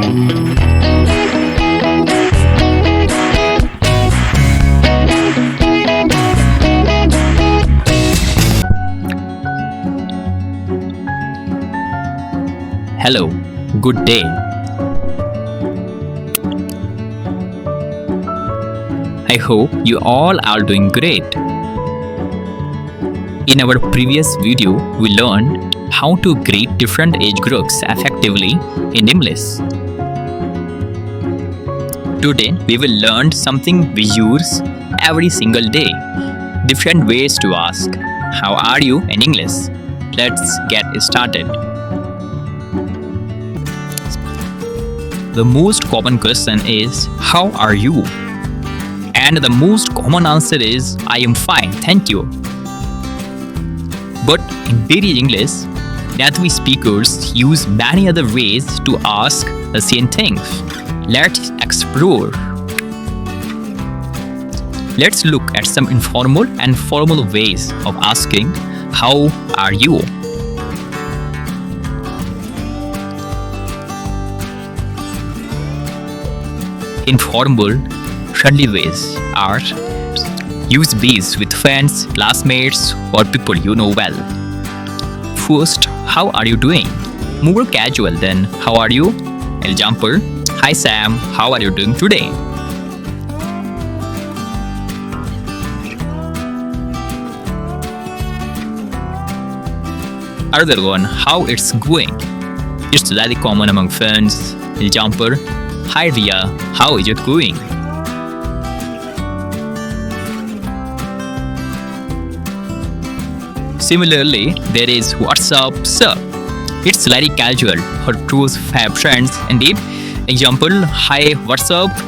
Hello, good day. I hope you all are doing great. In our previous video, we learned how to greet different age groups effectively in English. Today, we will learn something we use every single day. Different ways to ask, "How are you?" in English. Let's get started. The most common question is, "How are you?" And the most common answer is, "I am fine, thank you." But in daily English, native speakers use many other ways to ask the same things. Let's explore. Let's look at some informal and formal ways of asking, "How are you?" Informal, friendly ways are: use these with friends, classmates, or people you know well. First, "How are you doing?" More casual than "How are you?" Example: "Hi Sam, how are you doing today?" Other one, "How it's going?" It's very common among friends. Example: "Hi Ria, how is it going?" Similarly, there is "What's up, sir?" It's very casual for close friends indeed. Example: "Hi, what's up?"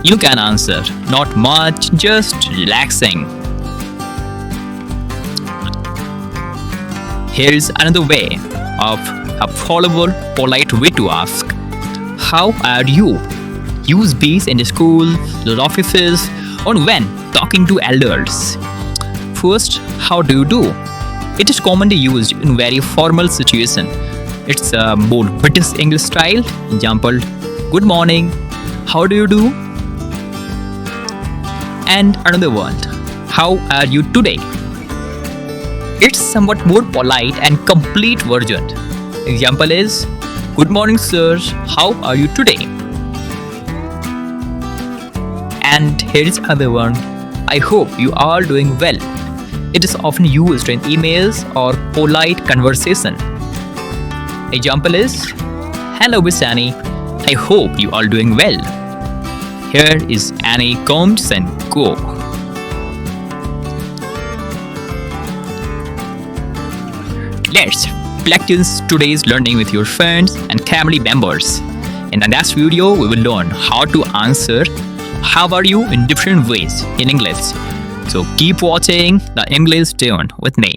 You can answer, "Not much, just relaxing." Here's another way of a formal, polite way to ask, "How are you?" Use these in the school, the offices, or when talking to elders. First, "How do you do?" It is commonly used in very formal situation. It's a more British English style. Example: "Good morning, how do you do?" And another one, "How are you today?" It's somewhat more polite and complete version. Example is, "Good morning, sir. How are you today?" And here's other one, "I hope you are doing well." It is often used in emails or polite conversation. Example is, "Hello, Miss Annie. I hope you are doing well. Here is Annie comes and go." Let's practice today's learning with your friends and family members. In the next video, we will learn how to answer "How are you?" in different ways in English. So keep watching the English Tune with me.